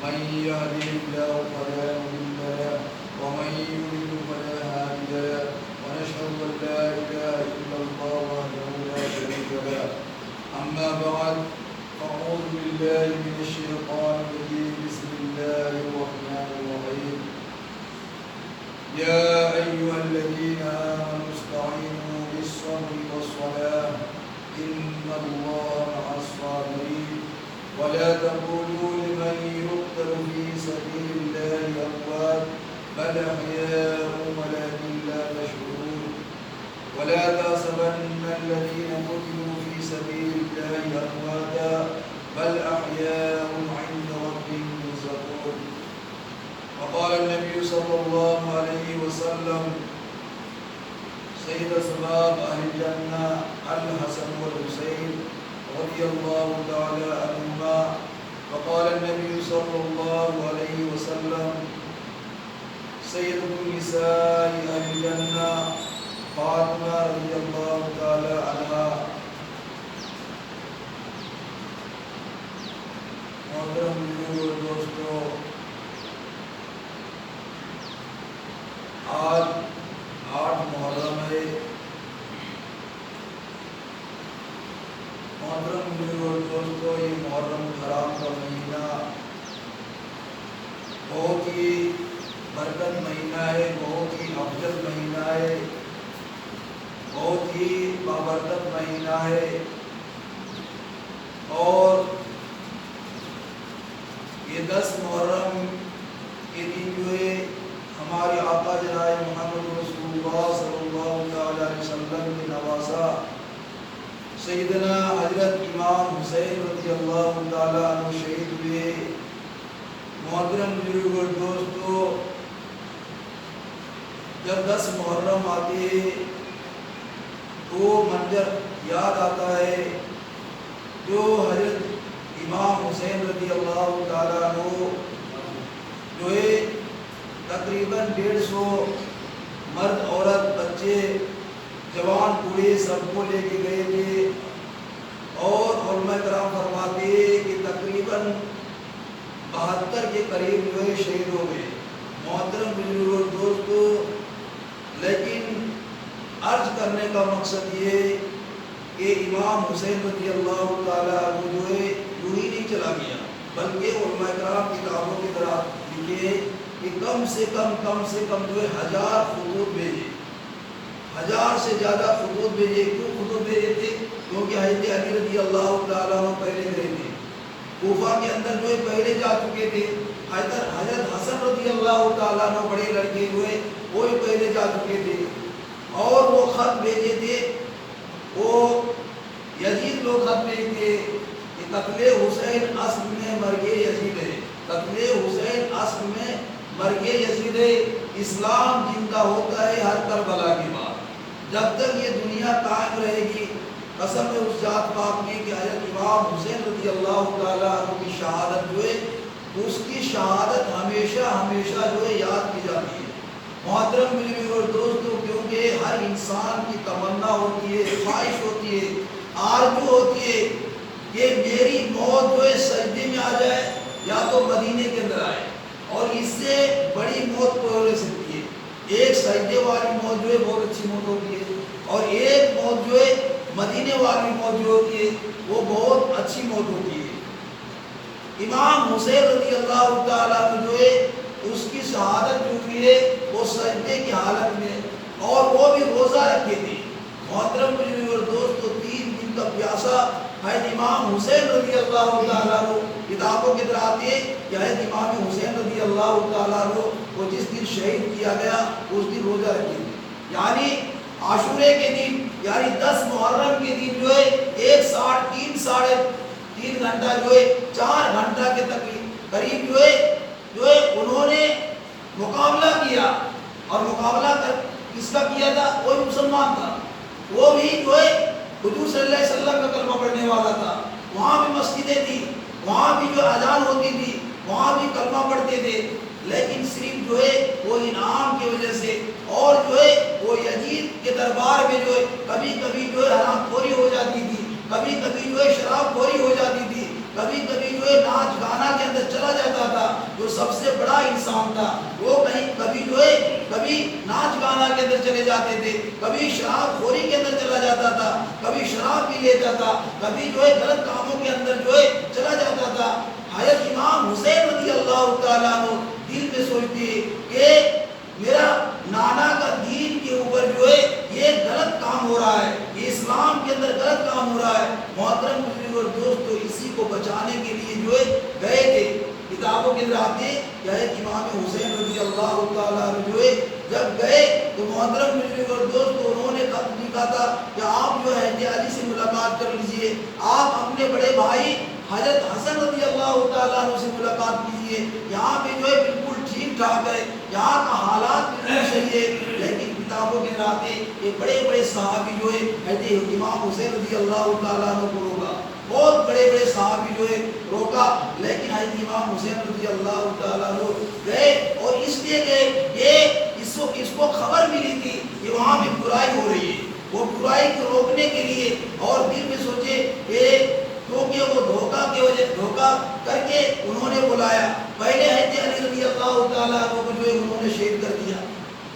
من يهده الله فلا مضل له ومن يضلل فلا هادي له ونشهد أن لا إله إلا الله وحده لا شريك له أما بعد فأعوذ بالله من الشيطان الرجيم بسم الله الرحمن الرحيم يا أيها الذين آمنوا استعينوا بالصبر والصلاة إن الله مع الصابرين ولا تقولوا لمن يقتل في سبيل الله أموات بل أحياء ولكن لا تشعرون ولا تحسبن الذين قتلوا في سبيل الله أمواتا بل أحياء عند ربهم يرزقون. وقال النبي صلى الله عليه وسلم سيد أسباب أهل الجنة الحسن والحسين رضي الله تعالى عنهما. وقال النبي صلى الله عليه وسلم سيد النساء أهل الجنة فاطمة رضي الله تعالى عنها. محترم دوستو، آج 8 محرم ہے. محترم دوستو، یہ محرم حرام کا مہینہ بہت ہی برکت مہینہ ہے، بہت ہی افضل مہینہ ہے، بہت ہی بابرکت مہینہ ہے. اور یہ 10 محرم کے دن جو ہے ہمارے آقا جناب محمد رسول اللہ صلی اللہ علیہ وسلم کے نواسا سیدنا حضرت امام حسین رضی اللہ تعالیٰ عنہ شہید ہوئے. محترم بزرگ اور دوستو، جب 10 محرم آتے ہیں تو منظر یاد آتا ہے جو حضرت امام حسین رضی اللہ تعالیٰ عنہ جو ہے تقریباً 150 مرد عورت بچے جوان بوڑھے سب کو لے کے گئے تھے. اور علماء کرام فرماتے ہیں کہ تقریباً 72 کے قریب جو ہے شہید ہو گئے. محترم بزرگ اور دوستو، لیکن عرض کرنے کا مقصد یہ کہ امام حسین رضی اللہ تعالیٰ عنہ جو ہے یوں ہی نہیں چلا گیا، بلکہ علماء کرام کتابوں کی طرح لکھے کہ کم سے کم جو ہے 1000 خطوط بھیجے، 1000 سے زیادہ خطوط بھیجے. کیوں خطوط بھیجے تھے؟ کیونکہ حضرت علی رضی اللہ تعالیٰ عنہ پہلے گئے تھے، کوفہ کے اندر جو ہے پہلے جا چکے تھے. حضرت حسن رضی اللہ تعالیٰ عنہ بڑے لڑکے ہوئے وہ پہلے جا چکے تھے. اور وہ خط بھیجے تھے، وہ یزید لوگ خط بھیجے تھے کہ قتل حسین اصل میں مرگ یزید ہے، قتل حسین اصل میں مرگ یزید ہے. اسلام زندہ ہوتا ہے ہر کربلا کے بعد. جب تک یہ دنیا قائم رہے گی، قسم ہے اس ذات پاک کی کہ حضرت امام حسین رضی اللہ تعالیٰ عنہ کی شہادت جو ہے اس کی شہادت ہمیشہ ہمیشہ جو ہے یاد کی جاتی ہے. محترم بزرگ اور دوستو، کیونکہ ہر انسان کی تمنا ہوتی ہے، خواہش ہوتی ہے، آرزو ہوتی ہے کہ میری موت جو ہے سجدے میں آ جائے یا تو مدینے کے اندر آئے. اور اس سے بڑی موت کو ہو سکتی ہے. ایک سجدے والی موت جو ہے بہت اچھی موت ہوتی ہے، اور ایک موت جو ہے مدینے والی موت جو ہوتی ہے وہ بہت اچھی موت ہوتی ہے. امام حسین رضی اللہ تعالیٰ عنہ جو ہے اس کی شہادت جو ہوئی ہے وہ سجدے کی حالت میں، اور وہ بھی روزہ رکھے تھے. محترم بزرگ اور دوستو، 3 دن کا پیاسا حضرت امام حسین رضی اللہ تعالیٰ عنہ کتابوں کی طرح آتے ہیں کہ حضرت امام حسین رضی اللہ تعالیٰ عنہ کو جس دن شہید کیا گیا اس دن روزہ رکھے تھے. یعنی عاشورے کے دن، یعنی 10 محرم کے دن جو ہے 3 گھنٹہ جو ہے 4 گھنٹہ کے قریب جو ہے انہوں نے مقابلہ کیا. اور مقابلہ کس کا کیا تھا؟ کوئی مسلمان تھا، وہ بھی جو ہے حضور صلی اللہ علیہ وسلم کا کلمہ پڑھنے والا تھا. وہاں بھی مسجدیں تھی، وہاں بھی جو اذان ہوتی تھی، وہاں بھی کلمہ پڑھتے تھے. لیکن صرف جو ہے وہ انعام کی وجہ سے اور جو ہے وہ یزید کے دربار میں جو ہے کبھی کبھی جو ہے حرام خوری ہو جاتی تھی، کبھی کبھی جو ہے شراب خوری ہو جاتی تھی، کبھی کبھی جو ہے ناچ گانا کے اندر چلا جاتا تھا، جو سب سے بڑا انسان تھا وہ کبھی جو ہے کبھی ناچ گانا کے اندر چلے جاتے تھے، کبھی شراب خوری کے اندر چلا جاتا تھا، کبھی شراب پی لیتا تھا، کبھی جو ہے غلط کاموں کے اندر جو ہے چلا جاتا تھا۔ حضرت امام حسین رضی اللہ تعالیٰ عنہ دل میں سوچتے کہ میرا نانا کا دین کے اوپر جو ہے یہ غلط کام ہو رہا ہے، یہ اسلام کے اندر غلط کام ہو رہا ہے۔ محترم بزرگ اور دوستو، اسی کو بچانے کے لیے جو ہے گئے تھے۔ کتابوں کے اندر آتے کہ امام حسین رضی اللہ تعالیٰ عنہ جو ہے جب گئے تو محترم بزرگ اور دوستو انہوں نے خط لکھا تھا کہ آپ جو ہے علی سے ملاقات کر لیجئے، آپ اپنے بڑے بھائی حضرت حسن رضی اللہ تعالیٰ عنہ سے ملاقات کیجئے، یہاں پہ جو ہے بالکل ٹھیک ٹھاک ہے، یہاں کا حالات بالکل صحیح ہے۔ لیکن کتابوں کے راتے یہ بڑے بڑے صحابی جو ہے حضرت امام حسین رضی اللہ تعالیٰ عنہ کو روکا، بہت بڑے بڑے صحابی جو ہے روکا، لیکن حضرت امام حسین رضی اللہ تعالیٰ عنہ گئے، اور اس لیے گئے کہ اس کو خبر ملی تھی کہ وہاں پہ برائی ہو رہی ہے، وہ برائی کو روکنے کے لیے، اور دل میں سوچے کہ کیونکہ وہ دھوکہ کر کے انہوں نے بلایا، پہلے حضرت علی رضی اللہ تعالیٰ عنہ کو جو ہے انہوں نے شہید کر دیا،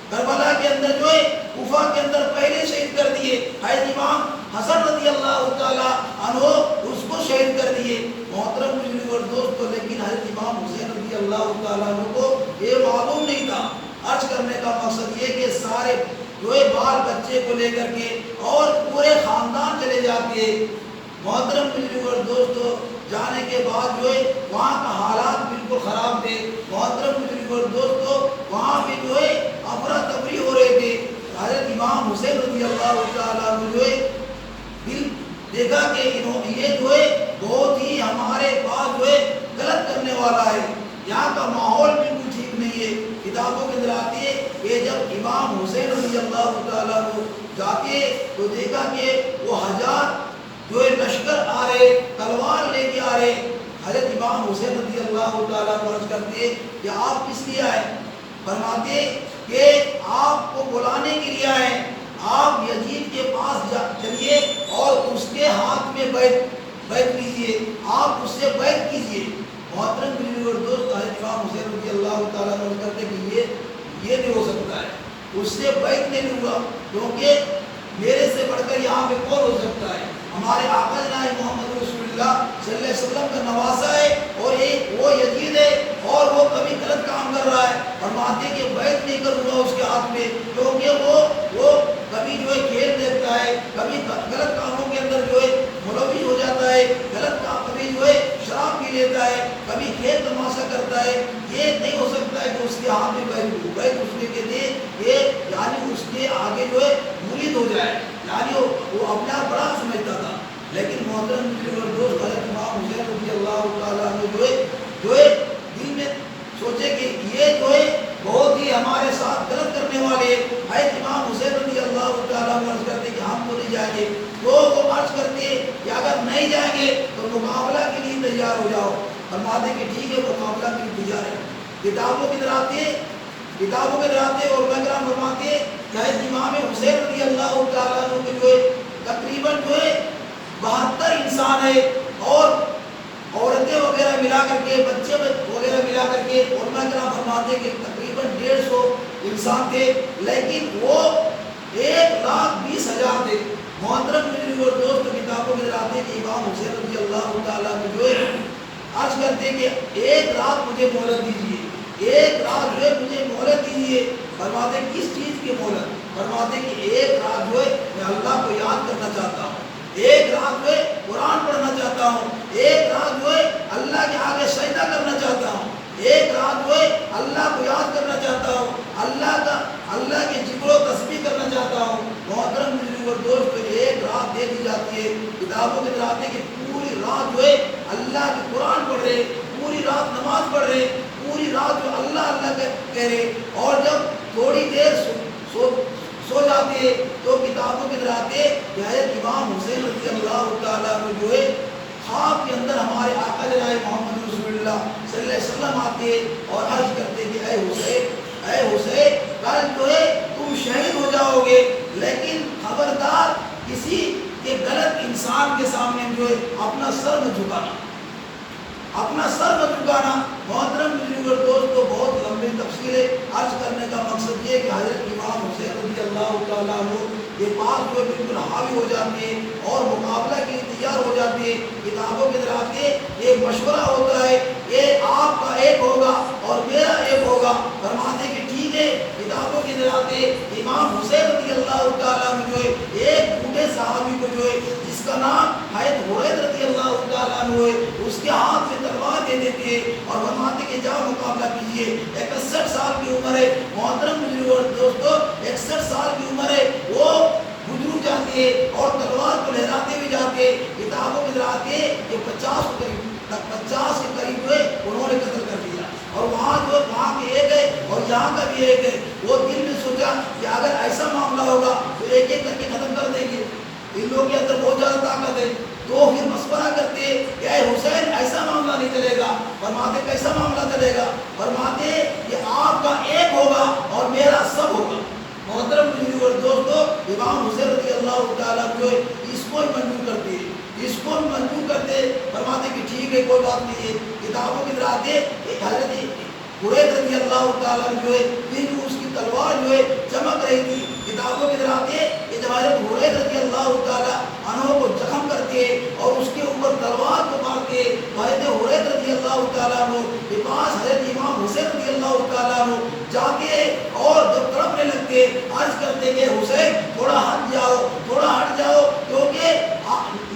کربلا کے اندر جو ہے کوفہ کے اندر پہلے شہید کر دیے، حضرت امام حسن رضی اللہ تعالیٰ عنہ اس کو شہید کر دیے۔ محترم بزرگ اور دوستو، لیکن حضرت امام حسین رضی اللہ تعالیٰ عنہ کو یہ معلوم نہیں تھا۔ عرض کرنے کا مقصد یہ کہ سارے جو ہے بال بچے کو لے کر کے اور پورے خاندان چلے جاتے ہیں۔ محترم بزرگ اور دوستو، جانے کے بعد جو ہے وہاں کا حالات بالکل خراب تھے۔ محترم بزرگ اور دوستو، وہاں پہ جو ہے افراتفری ہو رہے تھے۔ حضرت امام حسین رضی اللہ تعالیٰ عنہ جو ہے دل دیکھا کہ یہ جو ہے بہت ہی ہمارے پاس جو ہے غلط کرنے والا ہے، یہاں کا ماحول بالکل ٹھیک نہیں ہے۔ کتابوں کے اندر آتی ہے کہ جب امام حسین رضی اللہ تعالیٰ عنہ جاتے تو دیکھا کہ وہ ہزار جو ہے لشکر آ رہے، تلوار لے کے آ رہے۔ حضرت امام حسین رضی اللہ تعالیٰ عنہ عرض کرتے کہ آپ کس لیے آئے؟ فرماتے کہ آپ کو بلانے کے لیے آئے، آپ یزید کے پاس چلیے اور اس کے ہاتھ میں بیعت لیجیے، آپ اس سے بیعت کیجیے۔ محترم بزرگ اور دوست، حضرت امام حسین رضی اللہ تعالیٰ عنہ کرتے کہ یہ نہیں ہو سکتا ہے، اس سے بیعت نہیں لوں گا، کیونکہ میرے سے بڑھ کر یہاں پہ کون ہو سکتا ہے؟ ہمارے آقا جناب محمد رسول اللہ صلی اللہ علیہ وسلم کا نواسا ہے، اور وہ یزید ہے اور وہ کبھی غلط کام کر رہا ہے، فرماتے کہ بیعت نہیں کروں گا اس کے ہاتھ میں، کیونکہ وہ کبھی جو ہے کھیل دیکھتا ہے، کبھی غلط کاموں کے اندر جو ہے ملوث ہو جاتا ہے، غلط کام کبھی جو ہے شراب پی لیتا ہے، کبھی کھیل تماشا کرتا ہے۔ یہ نہیں ہو سکتا ہے کہ اس کے ہاتھ میں بیعت اس کے لیے یہ یعنی اس کے آگے جو ہے مرید ہو جائے، یعنی وہ اپنے آپ بڑا سمجھتا تھا۔ لیکن محترم دوست، حضرت امام حسین رضی اللہ تعالیٰ عنہ جو ہے دل میں سوچے کہ یہ جو ہے بہت ہی ہمارے ساتھ غلط کرنے والے۔ حضرت امام حسین رضی اللہ تعالیٰ عنہ عرض کرتے کہ ہم تو نہیں جائیں گے، تو وہ عرض کرتے کہ اگر نہیں جائیں گے تو مقابلہ کے لیے تیار ہو جاؤ۔ فرماتے کہ ٹھیک ہے، مقابلہ کے لیے تیار ہے۔ کتابوں کے اندر آتے اور کرام فرماتے کہ حضرت امام حسین رضی اللہ تعالیٰ عنہ کے جو ہے تقریباً جو ہے 72 انسان ہے، اور عورتیں وغیرہ ملا کر کے، بچے وغیرہ ملا کر کے علماء کرام فرماتے کہ تقریباً 150 انسان تھے، لیکن وہ 1,20,000 تھے۔ محترم بزرگ اور دوست، کتابوں میں آتے کہ امام حسین رضی اللہ تعالیٰ عنہ جو ہے عرض کرتے کہ ایک رات مجھے مہلت دیجیے، ایک رات جو ہے مجھے مہلت دیجیے۔ فرماتے کس چیز کی مہلت؟ فرماتے کہ ایک رات جو ہے میں اللہ کو یاد کرنا چاہتا ہوں، ایک رات جو ہے قرآن پڑھنا چاہتا ہوں، ایک رات جو ہے اللہ کے آگے سجدہ کرنا چاہتا ہوں، ایک رات جو ہے اللہ کو یاد کرنا چاہتا ہوں، اللہ کے ذکر و تسبیح کرنا چاہتا ہوں۔ محترم بزرگ اور دوست، ایک رات دے دی جاتی ہے۔ کتابوں کے اندر آتے کہ پوری رات جو ہے اللہ کے قرآن پڑھ رہے، پوری رات نماز پڑھ رہے، پوری رات جو اللہ اللہ کہہ رہے، اور جب تھوڑی دیر سو جاتے ہیں تو کتابوں کے اندر آتے کہ حضرت امام حسین رضی اللہ تعالیٰ عنہ جو ہے خواب کے اندر ہمارے آقا جناب محمد رسول اللہ صلی اللہ علیہ وسلم آتے اور عرض کرتے کہ اے حسین کل جو ہے تم شہید ہو جاؤ گے، لیکن خبردار کسی کے غلط انسان کے سامنے جو ہے اپنا سر نہ جھکانا، اپنا سر نہ جھکانا. محترم بزرگوں دوستو بہت لمبی تفصیل عرض کرنے کا مقصد یہ کہ حضرت امام حسین رضی اللہ تعالیٰ عنہ یہ بات جو بالکل حاوی ہو جاتی ہے اور مقابلہ کے لیے تیار ہو جاتی ہے. کتابوں کے اندر آتے ایک مشورہ ہوتا ہے یہ آپ کا ایک ہوگا اور میرا ایک ہوگا. فرماتے کہ ٹھیک ہے. کتابوں کے اندر آتے امام حسین رضی اللہ تعالیٰ عنہ جو ہے ایک بوڑھے صحابی کو جو ہے جس کا نام حضرت حریرہ رضی اللہ تعالیٰ عنہ ہے اس کے ہاتھ میں تلوار دے دیتے اور فرماتے کہ جاؤ مقابلہ کیجیے. 61 سال کی عمر ہے. محترم بزرگوں دوستو 61 سال کی عمر ہے. وہ بزرگ جاتے ہیں اور تلوار کو لہراتے ہوئے جاتے. کتابوں کے آتے کہ 50 کے قریب جو ہے انہوں نے قتل کر دیا اور وہاں جو وہاں کے ایک ہے اور یہاں کا بھی ایک ہے. وہ دل میں سوچا کہ اگر ایسا معاملہ ہوگا تو ایک ایک کر کے ختم کر دیں گے. ان لوگوں کے اندر بہت زیادہ طاقت ہے. تو پھر مشورہ کرتے کہ اے حسین ایسا معاملہ نہیں چلے گا. فرماتے کیسا معاملہ چلے گا؟ فرماتے کہ آپ کا ایک ہوگا اور میرا سب ہوگا. محترم بزرگوں دوستو امام حسین رضی اللہ تعالیٰ جو ہے اس کو منظور کرتے ہیں اس کو منظور کرتے. فرماتے کہ ٹھیک ہے کوئی بات نہیں ہے. کتابوں کے اندر آتے حضرت حریرہ رضی اللہ تعالیٰ جو ہے پھر اس کی تلوار جو ہے چمک رہی تھی. کتابوں کے اندر آتے کہ جب حضرت حریرہ رضی اللہ تعالیٰ عنہ کو زخم کرتے اور اس کے اوپر تلوار کو مارتے حضرت حریرہ رضی اللہ تعالیٰ عنہ کے پاس حضرت امام حسین رضی اللہ تعالیٰ عنہ جاتے اور جب تڑپنے لگتے عرض کرتے کہ حسین تھوڑا ہٹ جاؤ کیونکہ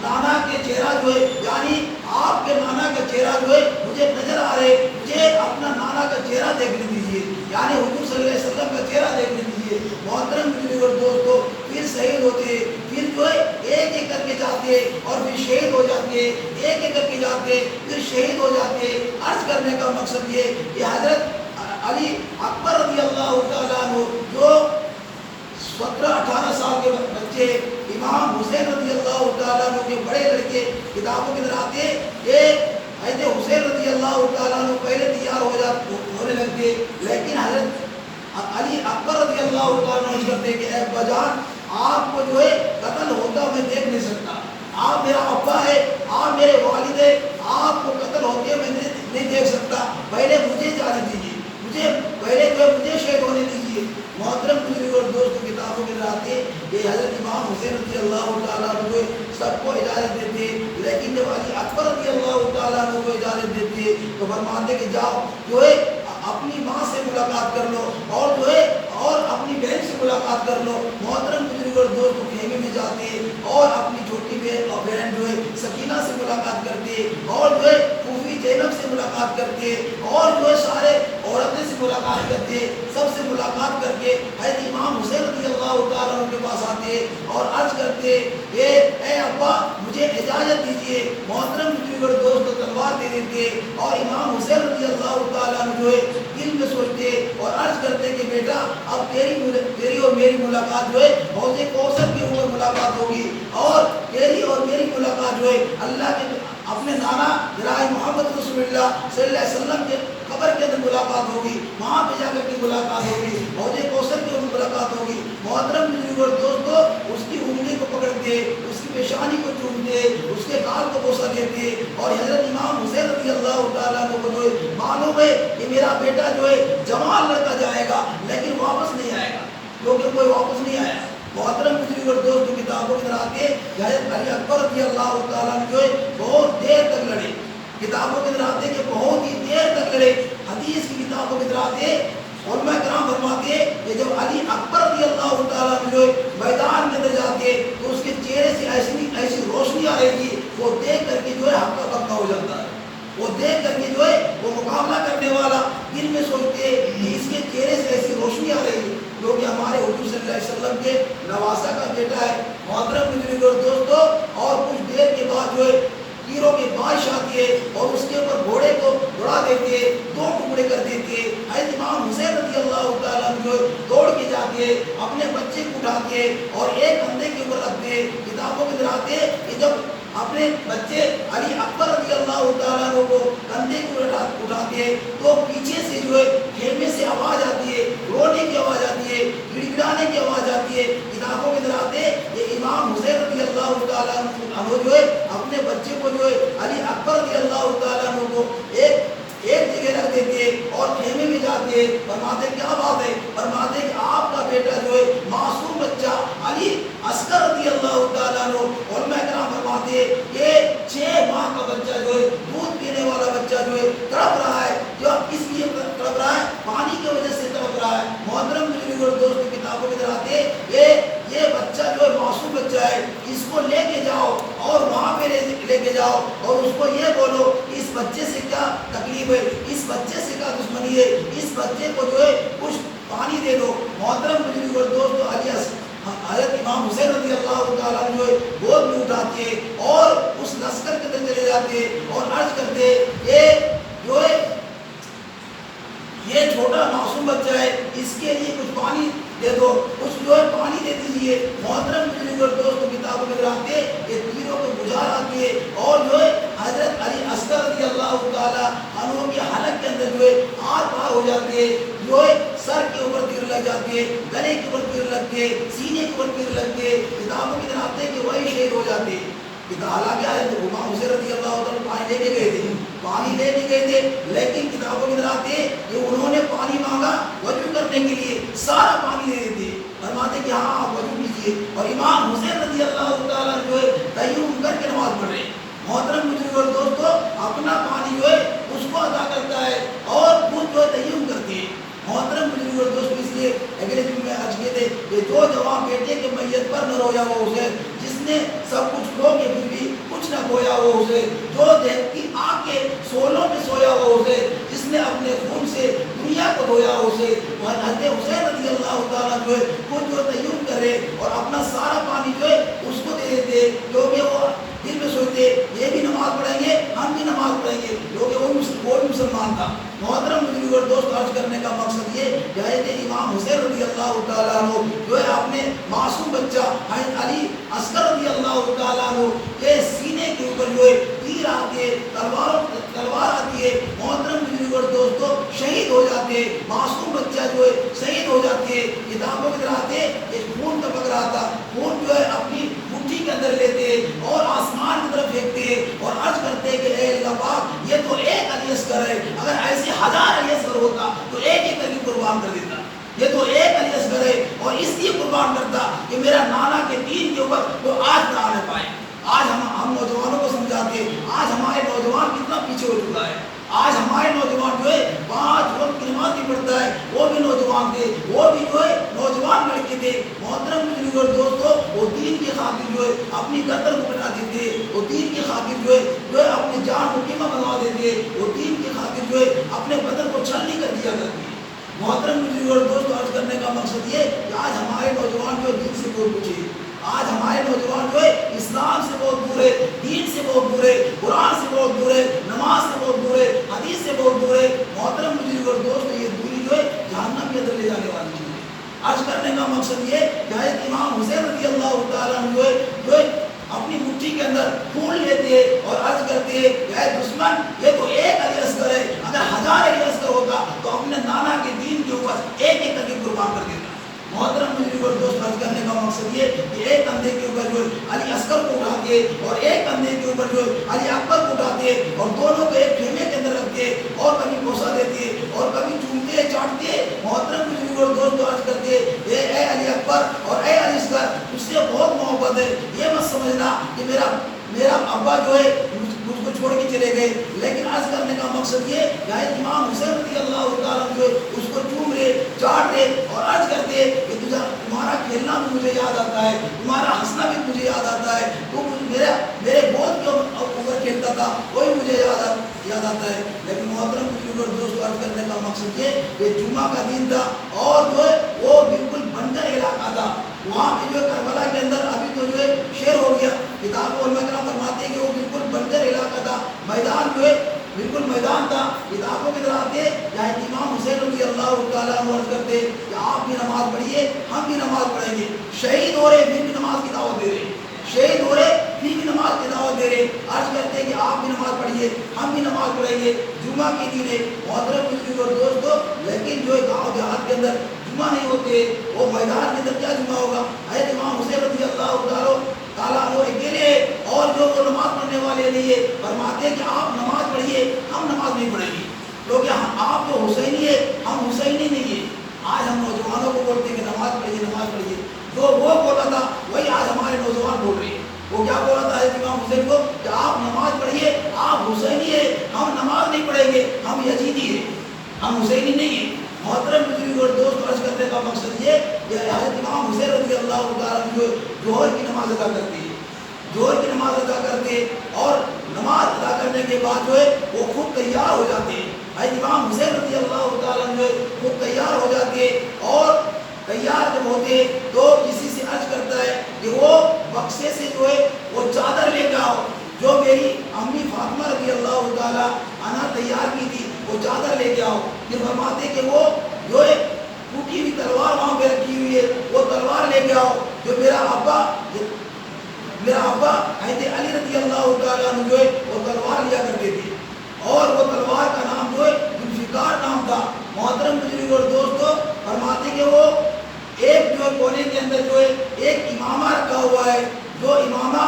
نانا کے چہرہ جو ہے یعنی آپ کے نانا کا چہرہ جو ہے مجھے نظر آ رہے. مجھے اپنا نانا کا چہرہ دیکھنے دیجیے یعنی حضور صلی اللہ علیہ وسلم کا چہرہ دیکھنے دیجیے. محترم بزرگوں دوستو پھر شہید ہوتے پھر جو ہے ایک ایک کر کے جاتے اور پھر شہید ہو جاتے. ایک ایک کر کے جاتے پھر شہید ہو جاتے. عرض کرنے کا مقصد یہ کہ حضرت علی اکبر رضی اللہ تعالیٰ عنہ جو 17-18 سال کے بچے امام حسین رضی اللہ تعالیٰ عنہ کے بڑے لڑکے. کتابوں کے اندر آتے کہ حضرت حسین رضی اللہ تعالیٰ عنہ پہلے تیار ہونے لگتے لیکن حضرت علی اکبر رضی اللہ تعالیٰ عنہ کرتے کہ اے ابا جان آپ کو جو ہے قتل ہوتا میں دیکھ نہیں سکتا. آپ میرا ابا ہے آپ میرے والد ہے آپ کو قتل ہوتے میں نہیں دیکھ سکتا. پہلے مجھے جانے دیجیے پہلے جو ہے مجھے شہید ہونے دیجیے. محترم بزرگوں اور دوستوں کتابوں کے لاتے کہ حضرت امام حسین رضی اللہ تعالیٰ عنہ جو سب کو اجازت دیتے لیکن جب علی اکبر رضی اللہ تعالیٰ عنہ کو اجازت دیتے تو فرماتے کہ جاؤ جو ہے اپنی ماں سے ملاقات کر لو اور جو ہے اور اپنی بہن سے ملاقات کر لو. محترم بزرگوں اور دوستوں خیمے میں جاتے اور اپنی چھوٹی بہن جو ہے سکینہ سے ملاقات کرتے اور جو ہے پھوپھی زینب سے ملاقات کرتے اور جو ہے سارے عورتیں سے ملاقات کرتے. سب سے ملاقات کر کے حضرت امام حسین رضی اللہ تعالیٰ عنہ کے پاس آتے اور عرض کرتے کہ اے ابا مجھے اجازت دیجیے. محترم بزرگوں اور دوستوں تلوار دے دیتے اور امام حسین رضی اللہ تعالیٰ عنہ جو ہے دل میں سوچتے اور عرض کرتے کہ بیٹا اب تیری اور میری ملاقات جو ہے حوض کوثر کے اوپر ملاقات ہوگی اور تیری اور میری ملاقات جو ہے اللہ کے اپنے نانا جناب محمد رسول اللہ صلی اللہ علیہ وسلم کے قبر کے اندر ملاقات ہوگی. وہاں پہ جا کر کے ملاقات ہوگی حوض کوثر کے اوپر ملاقات ہوگی. محترم بزرگوں اور دوستو اس کی انگلی کو پکڑتے اس کی پیشانی کو چومتے اس کے گال کو بوسہ دیتے اور حضرت امام حسین رضی اللہ تعالیٰ عنہ کو جو ہے معلوم ہے کہ میرا بیٹا جو ہے جوان لڑکا جائے گا لیکن واپس نہیں آئے گا کیونکہ کوئی واپس نہیں آیا. محترم بزرگوں اور دوستوں کتابوں کے اندر آتے حضرت علی اکبر رضی اللہ تعالیٰ عنہ جو ہے بہت دیر تک لڑے. کتابوں کے اندر آتے کہ بہت ہی دیر تک لڑے. حدیث کی کتابوں کے اندر آتے علماء کرام فرماتے کہ جب علی اکبر رضی اللہ تعالیٰ عنہ جو ہے میدان کے اندر جاتے تو اس کے چہرے سے ایسی روشنی آ رہی تھی وہ دیکھ کر کے جو ہے ہکا بکا ہو جاتا ہے. وہ دیکھ کر کے جو ہے وہ مقابلہ کرنے والا دل میں سوچتے کہ اس کے چہرے سے ایسی روشنی آ رہی ہے جو کہ ہمارے حضور صلی اللہ علیہ وسلم کے نواسا کا بیٹا ہے. محترم بزرگوں اور دوستو اور کچھ دیر کے بعد جو ہے تیروں کی بارش آتی ہے اور اس کے اوپر گھوڑے کو دوڑا دیتے دو ٹکڑے کر دیتے. حضرت امام حسین رضی اللہ تعالیٰ عنہ جو دوڑ کے جاتے اپنے بچے کو اٹھاتے اور ایک کندھے کے اوپر رکھتے. کتابوں کے اندر آتے کہ جب اپنے بچے علی اکبر رضی اللہ تعالیٰ عنہ کو کندھے کو اٹھاتے تو پیچھے سے جو ہے خیمے سے آواز آتی ہے رونے کی آواز آتی ہے گڑگڑانے کی آواز آتی ہے. کتابوں کے اندر آتے یہ امام حسین رضی اللہ تعالیٰ عنہ جو ہے اپنے بچے کو جو ہے علی اکبر رضی اللہ تعالیٰ عنہ کو دیے، فرماتے کیا بات ہے؟ فرماتے کہ آپ کا بیٹا جو ہے معصوم بچہ علی اصغر رضی اللہ تعالیٰ عنہ، علماء کرام فرماتے ہیں کہ 6 ماہ کا بچہ جو ہے، دودھ پینے والا بچہ جو ہے تڑپ رہا ہے، جو کس لیے تڑپ رہا ہے؟ پانی کی وجہ سے تڑپ رہا ہے۔ محترم بزرگ اور دوست کتابوں کے آتے یہ بچہ جو ہے معصوم بچہ ہے، اس کو لے کے جاؤ اور وہاں پہ لے کے جاؤ اور اس کو یہ بولو کہ اس بچے سے کیا تکلیف ہے، اس بچے سے کیا دشمنی ہے، اس بچے کو جو ہے کچھ پانی دے دو۔ محترم بزرگ اور دوست علی حضرت امام حسین رضی اللہ تعالیٰ جو ہے گود میں اٹھاتے ہیں اور اس لشکر کے اندر چلے جاتے ہیں اور عرض کرتے ہیں جو ہے یہ چھوٹا معصوم بچہ ہے، اس کے لیے کچھ پانی دے دو، کچھ جو ہے پانی دے دیجیے۔ محترم بزرگ اور دوست کتابوں میں آتے یہ تیروں کو بجھا آتی ہے اور جو ہے حضرت علی اصغر رضی اللہ تعالیٰ عنہ کی حلق کے اندر جو ہے آر پار ہو جاتے ہیں، جو ہے سر کے اوپر تیر لگ جاتے ہیں، گلے کے اوپر تیر لگتے، سینے کے اوپر تیر لگتے، کتابوں میں آتے ہیں کہ وہی شہید ہو جاتے ہیں۔ حالانکہ امام حسین رضی اللہ عنہ پانی لے کے گئے تھے، پانی لے کے گئے تھے، لیکن کتابوں میں آتے ہیں کہ انہوں نے پانی مانگا وضو کرنے کے لیے، سارا پانی دے دیتے، فرماتے کہ ہاں آپ وضو کیجیے، اور امام حسین رضی اللہ تعالیٰ جو ہے تیمم کر کے نماز پڑھ رہے ہیں۔ محترم بزرگ اور دوستو اپنا پانی جو ہے اس کو ادا کرتا ہے اور خود جو ہے تیمم کرتے ہیں۔ محترم بزرگ اور دوست اس لیے اگلے دن میں آج یہ تھے کہ جو جوان بیٹے کے میت پر نہ رویا وہ حسین، جس نے سب کچھ کھو کے پھر بھی کچھ نہ کھویا وہ حسین، جو دیکھ کی آگ کے سولوں میں سویا وہ حسین، جس نے اپنے خون سے دنیا کو دھویا وہ حسین۔ وہ حضرت حسین رضی اللہ تعالیٰ جو ہے خود جو تیمم کرے اور اپنا سارا پانی جو ہے اس کو دے دیتے، کیونکہ وہ دل میں سوچتے یہ بھی نماز پڑھیں گے ہم بھی نماز پڑھیں گے، کیونکہ وہ بھی مسلمان تھا۔ محترم بزرگ اور دوست عرض کرنے کا مقصد یہ کہ امام حسین رضی اللہ تعالیٰ عنہ جو ہے اپنے معصوم بچہ حضرت علی اصغر رضی اللہ تعالیٰ عنہ کے سینے کے اوپر جو ہے تیر آتے ہیں، تلوار آتی ہے، محترم بزرگ اور دوستوں شہید ہو جاتے ہیں، معصوم بچہ جو ہے شہید ہو جاتے ہیں۔ کتابوں کے اندر آتے ایک خون ٹپک رہا تھا، خون جو ہے اپنی مٹھی کے اندر لیتے اور آسمان کی طرف پھینکتے اور عرض کرتے کہ اے اللہ پاک یہ تو ایک علی اصغر ہے، اگر ایسے 1000 علی اصغر ہوتا تو ایک علی قربان کر دیتا، یہ تو ایک علی اصغر ہے اور اس لیے قربان کرتا کہ میرا نانا کے دین کے اوپر وہ آج نہ آنے پائے۔ آج ہم نوجوانوں کو سمجھاتے ہیں، آج ہمارے نوجوان کتنا پیچھے ہو چکا ہے، آج ہمارے نوجوان جو ہے 5 وقت کی نماز نہیں پڑھتا ہے، وہ بھی نوجوان تھے، وہ بھی جو ہے نوجوان لڑکے تھے۔ محترم بزرگ اور دوستوں وہ دین کی خاطر جو ہے اپنی گردن کو بنا دیتے، وہ دین کی خاطر جو ہے اپنی جان کو قیمہ بنوا دیتے، وہ دین کی خاطر جو ہے اپنے بدن کو چھلنی کر دیا کرتے۔ محترم بزرگ اور دوستوں عرض کرنے کا مقصد یہ کہ آج ہمارے نوجوان جو دین سے بہت پوچھے، آج ہمارے نوجوان جو ہے اسلام سے بہت دور ہے، دین سے بہت دور ہے، قرآن سے بہت دور ہے، نماز سے بہت دور ہے، حدیث سے بہت دور ہے۔ محترم بزرگ اور دوستوں یہ دوری جو ہے جہنم کے اندر لے جانے والی چیز ہے۔ عرض کرنے کا مقصد یہ کہ حضرت امام حسین رضی اللہ تعالیٰ عنہ جو ہے اپنی مٹھی کے اندر خون لیتے اور عرض کرتے کہ اے دشمن یہ تو ایک علی اصغر ہے، اگر 1000 علی اصغر ہوتا تو اپنے نانا کے دین کے اوپر ایک ایک کر کے قربان کر دیتا۔ محترم بزرگ اور دوست عرض کرنے کا مقصد یہ کہ ایک کندھے کے اوپر جو علی اصغر کو اٹھاتے اور ایک کندھے کے اوپر جو علی اکبر کو اٹھاتے اور دونوں کو ایک خیمے کے اندر رکھتے اور کبھی بوسہ دیتے اور کبھی چومتے چاٹتے۔ محترم بزرگ اور دوست عرض کرتے اے علی اکبر اور اے علی اصغر اس سے بہت محبت ہے، یہ مت سمجھنا کہ میرا ابا جو ہے مجھ کو چھوڑ کے چلے گئے، لیکن عرض کرنے کا مقصد یہ کہ امام حسین رضی اللہ تعالیٰ جو ہے اس کو چوم رہے چاٹ رہے اور عرض کرتے کہ تمہارا کھیلنا بھی مجھے یاد آتا ہے، تمہارا ہنسنا بھی مجھے یاد آتا ہے، تو میرے گود کے اوپر کھیلتا تھا وہی مجھے یاد آتا ہے۔ لیکن محترم بزرگ اور دوست عرض کرنے کا مقصد یہ کہ جمعہ کا دن تھا اور جو ہے وہ بالکل بنجر علاقہ تھا، وہاں پہ جو ہے کربلا کے اندر ابھی تو جو ہے شیر ہو گیا، کتاب علماء کرام فرماتے ہیں کہ وہ بالکل بنجر علاقہ تھا، میدان جو ہے بالکل میدان تھا۔ کتابوں کی طرح آتے یا امام حسین رضی اللہ تعالیٰ عنہ عرض کرتے کہ آپ بھی نماز پڑھیے ہم بھی نماز پڑھیں گے، شہید ہو رہے پھر بھی نماز کی دعوت دے رہے، شہید ہو رہے پھر بھی نماز کی دعوت دے رہے، عرض کرتے کہ آپ بھی نماز پڑھیے ہم بھی نماز پڑھیں گے، جمعہ کی دن ہے۔ محترم بزرگ اور دوستو لیکن جو ہے گاؤں دیہات کے اندر جمعہ نہیں ہوتے، وہ میدان کے اندر کیا جمعہ ہوگا؟ حضرت امام حسین رضی اللہ تعالیٰ عنہ اکیلے اور جو وہ نماز پڑھنے والے نہیں ہے، فرماتے ہیں کہ آپ نماز پڑھیے ہم نماز نہیں پڑھیں گے، کیونکہ آپ جو حسینی ہے ہم حسین وہ بولا تھا وہی آج ہمارے نوجوان بول رہے ہیں. وہ کیا بولا تھا امام حسین کو کہ آپ نماز پڑھیے, آپ حسینی ہے, ہم نماز نہیں پڑھیں گے, ہم یزیدی ہیں, ہم حسینی نہیں ہیں. محترم بزرگ اور دوست, عرض کرنے کا مقصد یہ کہ حضرت امام حسین رضی اللہ تعالیٰ جو ظہر کی نماز ادا کرتے ہیں, ظہر کی نماز ادا کرتے اور نماز ادا کرنے کے بعد جو ہے وہ خود تیار ہو جاتے ہیں. حضرت امام حسین رضی اللہ تعالیٰ جو ہے خود تیار ہو جاتے ہیں, اور تیار جب ہوتے ہیں تو کسی سے عرض کرتا ہے کہ وہ بکسے سے جو ہے وہ چادر لے کے آؤ جو میری امی فاطمہ رضی اللہ تعالیٰ عنہا تیار کی تھی, وہ چادر لے کے آؤ. پھر فرماتے کہ وہ جو ہے ٹوٹی ہوئی تلوار وہاں پہ رکھی ہوئی ہے, وہ تلوار لے کے آؤ جو میرا ابا حضرت علی رضی اللہ تعالیٰ عنہ جو ہے وہ تلوار لیا کرتے تھے, اور وہ تلوار کا نام جو ہے ذوالفقار نام تھا. محترم بزرگ اور دوستو, فرماتے کہ وہ ایک جو کونے کے اندر جو ہے ایک امامہ رکھا ہوا ہے, جو امامہ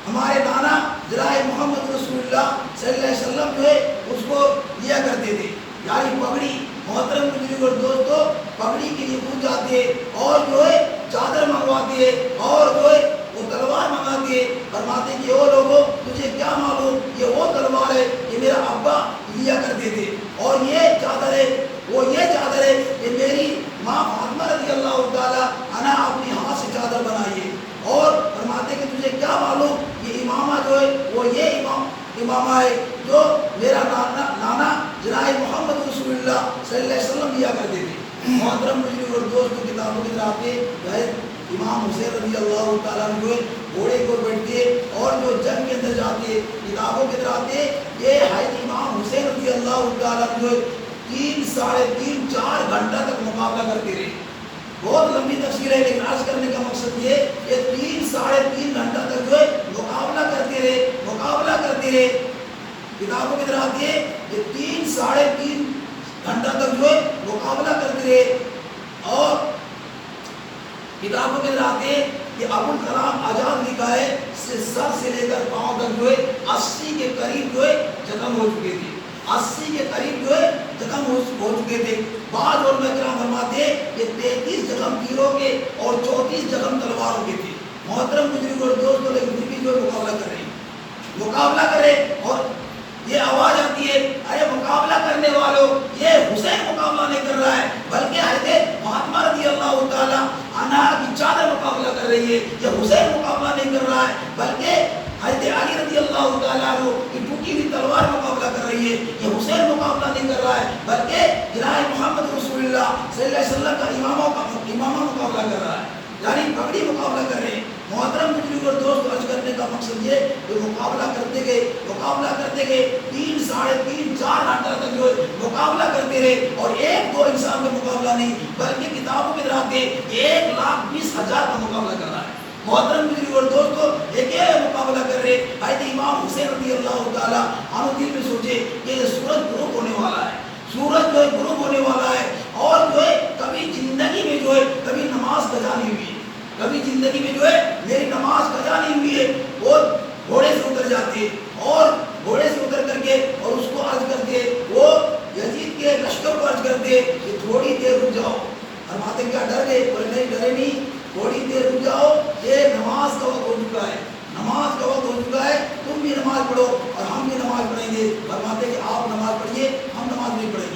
ہمارے نانا جناب محمد رسول اللہ صلی اللہ علیہ وسلم جو ہے اس کو لیا کرتے تھے, یعنی پگڑی. محترم بزرگ اور دوستو, پگڑی کے لیے پوچھ جاتے ہیں اور جو ہے چادر منگواتے ہیں اور جو ہے وہ تلوار منگاتے ہیں. فرماتے ہیں کہ وہ لوگوں تجھے کیا معلوم, یہ وہ تلوار ہے کہ میرا ابا لیا کرتے تھے, اور یہ چادر ہے, وہ یہ چادر ہے کہ میری ماں فاطمہ رضی اللہ تعالیٰ عنہا اپنی ہاتھ سے چادر بنائی ہے. اور فرماتے کہ تجھے کیا معلوم, یہ امامہ جو ہے وہ یہ امامہ ہے جو میرا نانا جناب محمد رسول اللہ صلی اللہ علیہ وسلم لیا کرتے تھے. محترم بزرگ اور دوستوں, کتابوں کی طرح آتے امام حسین رضی اللہ تعالیٰ جو ہے گھوڑے کو بیٹھتے اور جو جنگ کے اندر جاتے, کتابوں کی طرح آتے یہ حضرت امام حسین رضی اللہ تعالیٰ جو ہے 3 ساڑھے 3 4 گھنٹہ تک مقابلہ کرتے رہے. بہت لمبی تفصیل ہے, لیکن عرض کرنے کا مقصد یہ کہ 3 ساڑھے 3 گھنٹہ تک جو ہے مقابلہ کرتے رہے. کتابوں کی طرح آتی ہے کہ 3 ساڑھے 3 گھنٹہ تک جو ہے مقابلہ کرتے رہے. اور کتابوں کے اندر آتے ہیں کہ ابوالکلام آزاد لکھا ہے سر سے لے کر پاؤں تک جو ہے 80 کے قریب جو ہے زخم ہو چکے تھے, 80 کے قریب جو ہے زخم ہو چکے تھے. بعض علماء کرام فرماتے ہیں کہ 33 زخم تیروں کے اور 34 زخم تلواروں کے تھے. محترم بزرگ اور دوستوں, لیکن پھر بھی جو ہے مقابلہ کر رہے ہیں, اور یہ آواز آتی ہے ارے مقابلہ کرنے والوں, یہ حسین مقابلہ نہیں کر رہا ہے بلکہ حضرت فاطمہ رضی اللہ تعالیٰ عنہا کی چادر مقابلہ کر رہی ہے. یہ حسین مقابلہ نہیں کر رہا ہے بلکہ حضرت علی رضی اللہ تعالیٰ عنہ کی ٹوٹی ہوئی تلوار مقابلہ کر رہی ہے. یہ حسین مقابلہ نہیں کر رہا ہے بلکہ جناب محمد رسول اللہ صلی اللہ علیہ وسلم کا امامہ مقابلہ کر رہا ہے, یعنی پگڑی مقابلہ کر رہے ہیں. محترم بزرگ اور دوست, عرض کرنے کا مقصد یہ کہ مقابلہ کرتے گئے 3 ساڑھے 3 4 گھنٹہ تک جو مقابلہ کرتے رہے, اور 1-2 انسان کا مقابلہ نہیں بلکہ کتابوں کے طرح 1,20,000 کا مقابلہ کر رہا ہے. محترم بزرگ اور دوستو, ایک مقابلہ کر رہے حضرت امام حسین رضی اللہ تعالیٰ عنہ دل میں سوچے کہ یہ سورج غروب ہونے والا ہے, سورج جو ہے غروب ہونے والا ہے, اور جو ہے کبھی زندگی میں جو ہے کبھی نماز قضا نہیں ہوئی ہے, کبھی زندگی میں جو ہے میری نماز قضا نہیں ہوئی ہے. وہ گھوڑے سے اتر جاتے اور گھوڑے سے اتر کر کے اور اس کو عرض کرتے, وہ یزید کے لشکر کو عرض کرتے کہ تھوڑی دیر رک جاؤ. فرماتے کیا ڈر گئے؟ بولے نہیں ڈرے نہیں, تھوڑی دیر رک جاؤ, یہ نماز کا وقت ہو چکا ہے, نماز کا وقت ہو چکا ہے, تم بھی نماز پڑھو اور ہم بھی نماز پڑھیں گے. فرماتے کہ آپ نماز پڑھیے, ہم نماز نہیں پڑھیں گے.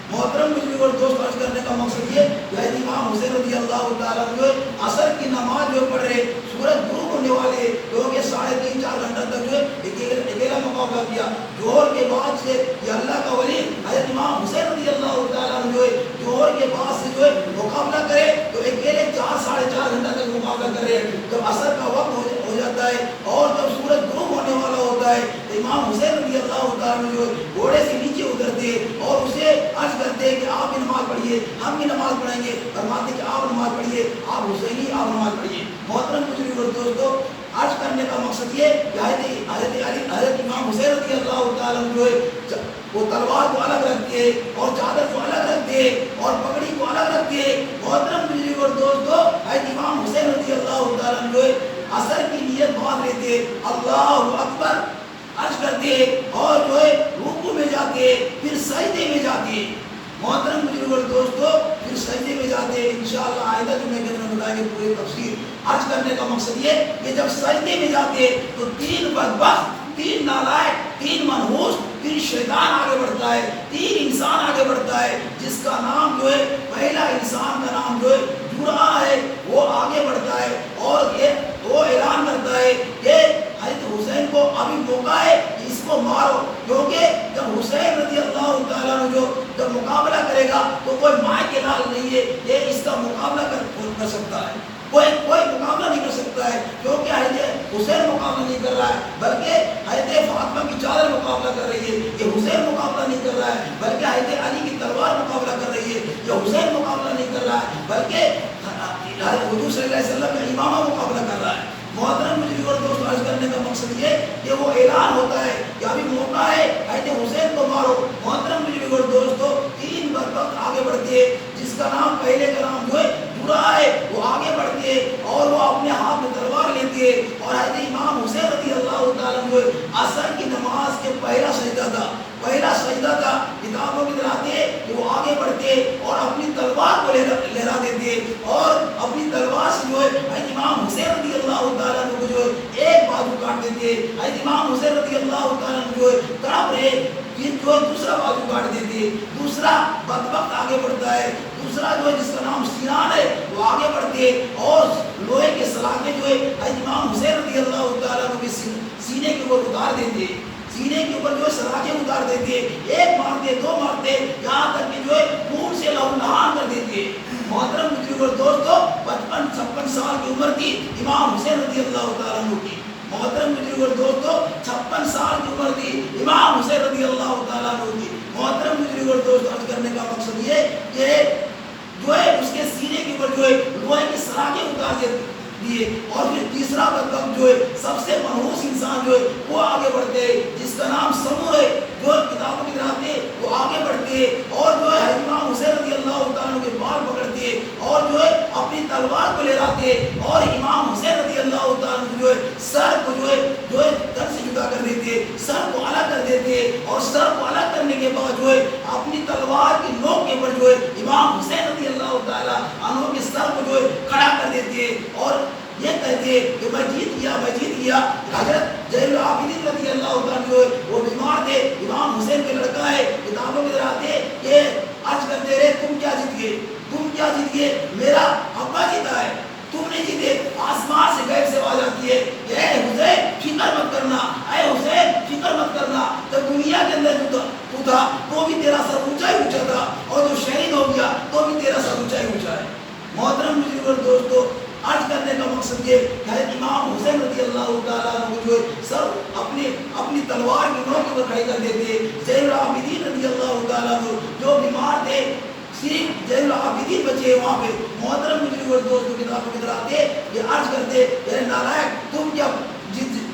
محترم بزرگ اور دوست, عرض کرنے کا مقصد یہ کہ امام حسین رضی اللہ تعالیٰ جو ہے عصر کی نماز جو پڑھ رہے, سورج غروب ہونے والے لوگوں کے 3.5 4 گھنٹہ تک جو ہے اکیلا مقابلہ کیا. جوہر کے بعد سے یہ اللہ کا ولی حضرت امام حسین رضی اللہ تعالیٰ جو ہے جوہر کے بعد سے جو ہے مقابلہ کرے تو اکیلے 4 ساڑھے 4 گھنٹہ تک مقابلہ کر رہے ہیں. جب عصر کا وقت ہو جاتا ہے اور جب سورج غروب ہونے والا ہوتا ہے تو امام حسین رضی اللہ تعالیٰ جو ہے گھوڑے سے نیچے اترتے اور اسے عرض کرتے ہیں کہ آپ بھی نماز پڑھیے, ہم بھی نماز پڑھیں گے. فرماتے کہ آپ نماز پڑھیے, آپ حسینی آپ نماز پڑھیے. محترم بزرگ اور دوستو, عرض کرنے کا مقصد یہ کہ حضرت امام حسین رضی اللہ تعالیٰ جو ہے وہ تلوار کو الگ رکھتے ہیں اور چادر کو الگ رکھتے ہیں اور پگڑی کو الگ رکھتے ہیں. محترم بزرگ اور دوستو, حضرت امام حسین رضی اللہ تعالیٰ جو ہے عصر کی نیت باندھ لیتے, اللہ اکبر عرض کرتے اور جو ہے رکوع میں جاتے, پھر سجدے میں جاتے. محترم بزرگ اور دوستو, پھر سجدے میں جاتے جاتے ہیں. انشاءاللہ آئندہ جمعے کے اندر بتائیں گے پوری تفصیل. عرض کرنے کا مقصد یہ کہ جب سجدے میں جاتے تو 3 بدبخت، 3 نالائق، 3 منحوس، 3 شیطان آگے بڑھتا ہے، 3 انسان آگے بڑھتا ہے، جس کا نام جو ہے پہلا انسان کا نام جو ہے جرا ہے، وہ آگے بڑھتا ہے اور یہ وہ اعلان کرتا ہے کہ حضرت حسین کو ابھی موقع ہے کہ اس کو مارو، کیونکہ جب حسین رضی اللہ تعالیٰ عنہ جو جب مقابلہ کرے گا تو کوئی ماں کے لال نہیں ہے یہ اس کا مقابلہ کر سکتا ہے، کوئی مقابلہ نہیں کر سکتا ہے، کیونکہ حضرت حسین مقابلہ نہیں کر رہا ہے بلکہ حضرت فاطمہ کی چادر مقابلہ کر رہی ہے. یہ حسین مقابلہ نہیں کر رہا ہے بلکہ حضرت علی کی تلوار مقابلہ کر رہی ہے. یہ حسین مقابلہ نہیں کر رہا ہے بلکہ حضور صلی اللہ علیہ وسلم کا امامہ مقابلہ کر رہا ہے. محترم مجھے اور دوست عرض کرنے کا مقصد یہ کہ وہ اعلان ہوتا ہے کہ ابھی موقع ہے حضرت حسین کو مارو. محترم مجھے اور دوستو 3 بدبخت آگے بڑھتے ہیں، جس کا نام پہلے کا نام جو ہے برا ہے، وہ آگے بڑھتے ہیں اور وہ اپنے ہاتھ میں تلوار لیتے ہیں. اور حضرت امام حسین رضی اللہ تعالیٰ جو ہے عصر کی نماز کے پہلا سجدہ تھا، کتابوں میں دلاتے ہیں کہ وہ آگے بڑھتے اور اپنی تلوار کو لہرا دیتے اور اپنی تلوار سے جو ہے حضرت امام حسین رضی اللہ تعالیٰ کو جو ہے ایک بازو کاٹ دیتے. حضرت امام حسین رضی اللہ تعالیٰ جو ہے تڑپ رہے پھر جو ہے دوسرا بازو کاٹ دیتے. دوسرا بدبخت آگے بڑھتا ہے، دوسرا جو ہے جس کا نام سینان ہے وہ آگے بڑھتے اور لوہے کے سلاخیں جو ہے حضرت امام حسین رضی اللہ تعالیٰ کے سینے کے اوپر اتار دیتے، سینے کے اوپر جو ہے سلاخیں اتار دیتے، ایک مارتے 2 مارتے یہاں تک کہ جو ہے خون سے لہو لہان کر دیتے. محترم مجھے دوستو 55-56 سال کی عمر تھی امام حسین رضی اللہ تعالیٰ عنہ کی. محترم مجھے دوستو 56 سال کی عمر تھی امام حسین رضی اللہ تعالیٰ عنہ کی. محترم مجھے دوست عرض کرنے کا مقصد یہ کہ جو ہے اس کے سینے کے اوپر جو ہے لوہے کی سلاخیں اتار دیے. اور پھر تیسرا بدبخت جو ہے سب سے منحوس انسان جو ہے وہ آگے بڑھتے ہیں، جس کا نام سمو ہے، جو کتابوں کی دراتے وہ آگے بڑھتے ہیں اور جو ہے امام حسین رضی اللہ تعالیٰ کے بال پکڑتے اور جو ہے اپنی تلوار کو لہراتے اور امام حسین رضی اللہ تعالیٰ جو ہے سر کو جو ہے تن سے جدا کر دیتے، سر کو الگ کر دیتے اور سر کو الگ کرنے کے بعد جو ہے اپنی تلوار کی نوک کے اوپر جو ہے امام حسین رضی اللہ تعالیٰ عنہ کے سر کو جو ہے کھڑا کر دیتے اور یہ کہتے کہ میں جیت گیا. حضرت زین العابدین رضی اللہ تعالیٰ جو ہے وہ بیمار تھے، امام حسین کے لڑکا ہے، کتابوں میں دراتے کہ عرض کرتے رہے تم کیا جیت گئے؟ میرا ابا جیتا ہے، تم نہیں جیتے. آسمان سے غیب سے آواز آتی ہے کہ اے حسین فکر مت کرنا، اے حسین فکر مت کرنا. جب دنیا کے اندر تو تھا تو بھی تیرا سر اونچا ہی اونچا تھا اور جو شہید ہو گیا تو بھی تیرا سر اونچا ہی اونچا ہے. محترم مجھے دوستو عرض کرنے کا مقصد یہ ہے امام حسین رضی اللہ تعالیٰ عنہ جو ہے سر اپنی تلوار کی نوک پر کھڑی کر دیتے. زین العابدین رضی اللہ تعالیٰ عنہ جو بیمار تھے، صرف زین العابدین بچے وہاں پہ. محترم مجھے دوستوں کتابوں کی طرح آتے یہ عرض کرتے اے نالائق تم کیا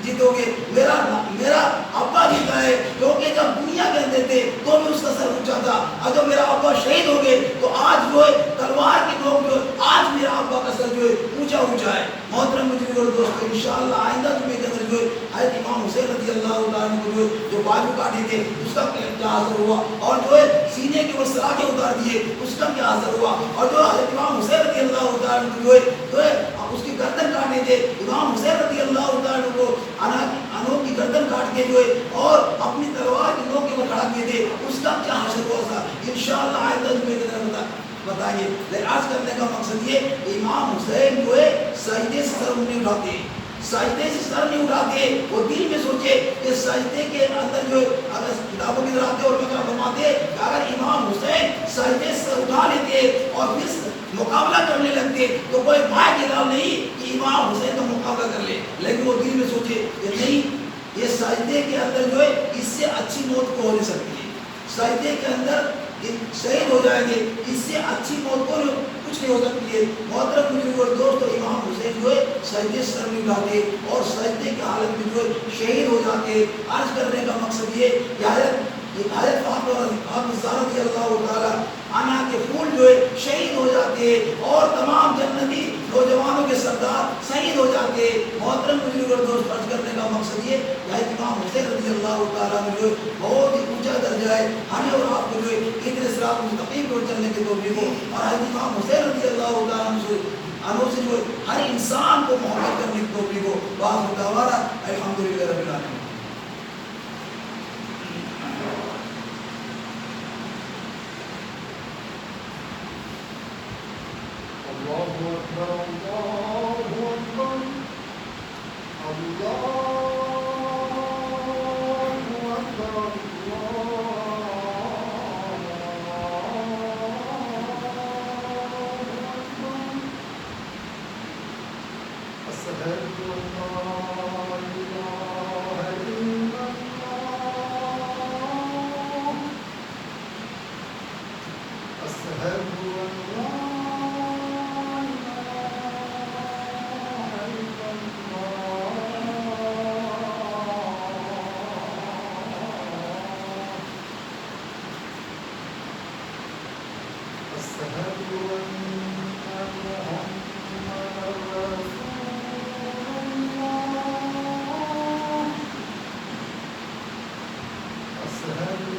جیتو گے؟ میرا ابا جیتا ہے، کیونکہ جب دنیا کے اندر تھے تو بھی اس کا سر اونچا تھا اور جب میرا ابا شہید ہو گئے تو آج جو ہے تلوار کی نوک جو ہے آج میرا ابا کا سر جو ہے اونچا ہے. محترم مجھے دوستو انشاءاللہ آئندہ جمعے کے اندر جو ہے حضرت امام حسین رضی اللہ عنہ کو جو بازو کاٹے تھے اس کا کیا اثر ہوا اور جو ہے سینے کے اوپر سلاخیں اتار دیے اس کا کیا اثر ہوا اور جو حضرت امام حسین رضی اللہ عنہ جو ہے اس کی گردن کاٹے تھے. امام حسین رضی اللہ عنہ کو انہوں کی گردن کاٹ کے جو ہے اور اپنی تلوار کی نوک کے اوپر کھڑا کیے تھے اس کا کیا حشر ہوا تھا انشاءاللہ آئندہ جمعے کے اندر بتائیے. لیکن آج کرنے کا مقصد یہ امام حسین جو ہے سجدے سے سر نہیں اٹھاتے، سجدے سے سر نہیں اٹھاتے. وہ دل میں سوچے کہ سجدے کے اندر جو اگر کتابوں کی طرح آتے اور میں فرماتے کہ اگر امام حسین سجدے سے سر اٹھا لیتے اور پھر مقابلہ کرنے لگتے تو کوئی ماں کے لال نہیں کہ امام حسین کا مقابلہ کر لے. لیکن وہ دل میں سوچے کہ نہیں، یہ سجدے کے اندر جو ہے اس سے اچھی موت کو ہو نہیں سکتی ہے، سجدے کے اندر شہید ہو جائیں گے، اس سے اچھی موت کو کچھ نہیں ہو سکتی ہے. محترم مجھے دوستو امام حسین جو ہے سجدے سر نہیں اٹھاتے اور سجدے کی حالت میں جو ہے شہید ہو جاتے. عرض کرنے کا مقصد یہ کہ حضرت فاطمہ زہرا رضی اللہ تعالیٰ عنہا کے پھول جو ہے شہید ہو جاتے اور تمام جنتی نوجوانوں کے سردار شہید ہو جاتے. محترم بزرگ اور دوست، عرض کرنے کا مقصد یہ کہ امام حسین رضی اللہ تعالیٰ عنہ جو بہت ہی اونچا درجہ ہے. ہمیں اور آپ کو جو اتنے صراط مستقیم پر چلنے کی توفیق ہو، اور امام حسین رضی اللہ تعالیٰ عنہ سے جو ہر انسان کو محبت کرنے کی توفیق ہو. وآخر دعوانا الحمدللہ رب العالمین. الله أكبر الله أكبر الله أكبر أشهد أن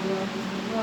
لا إله إلا الله أشهد أن لا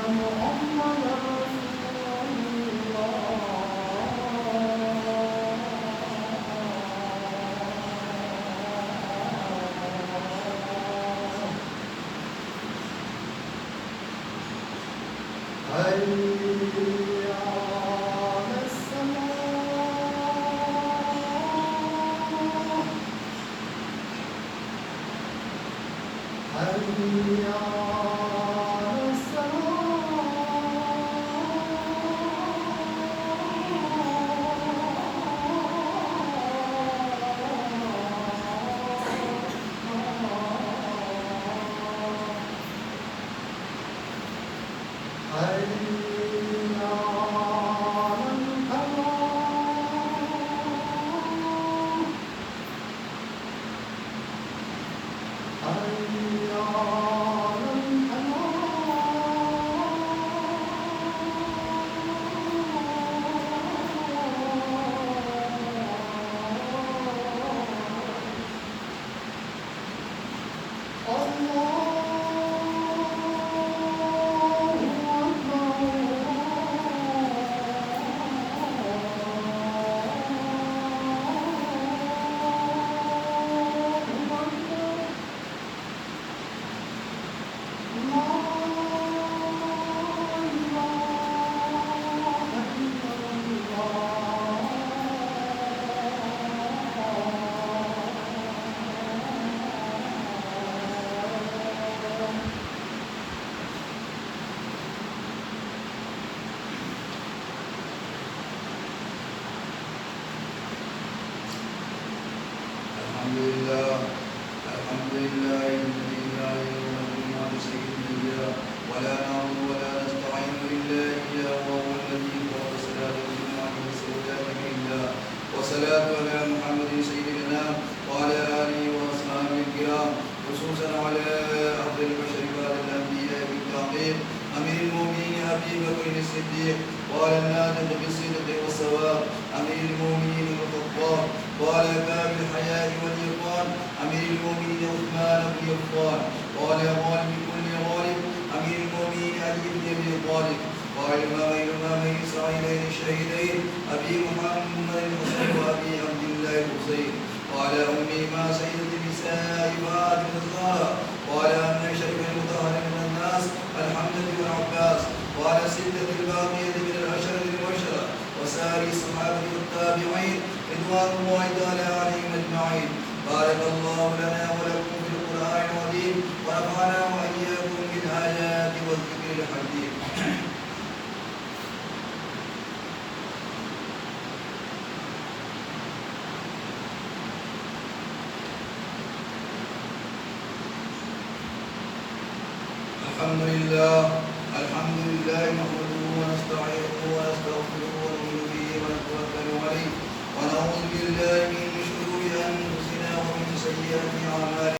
الحمد لله نحمده ونستعينه ونستغفره ونؤمن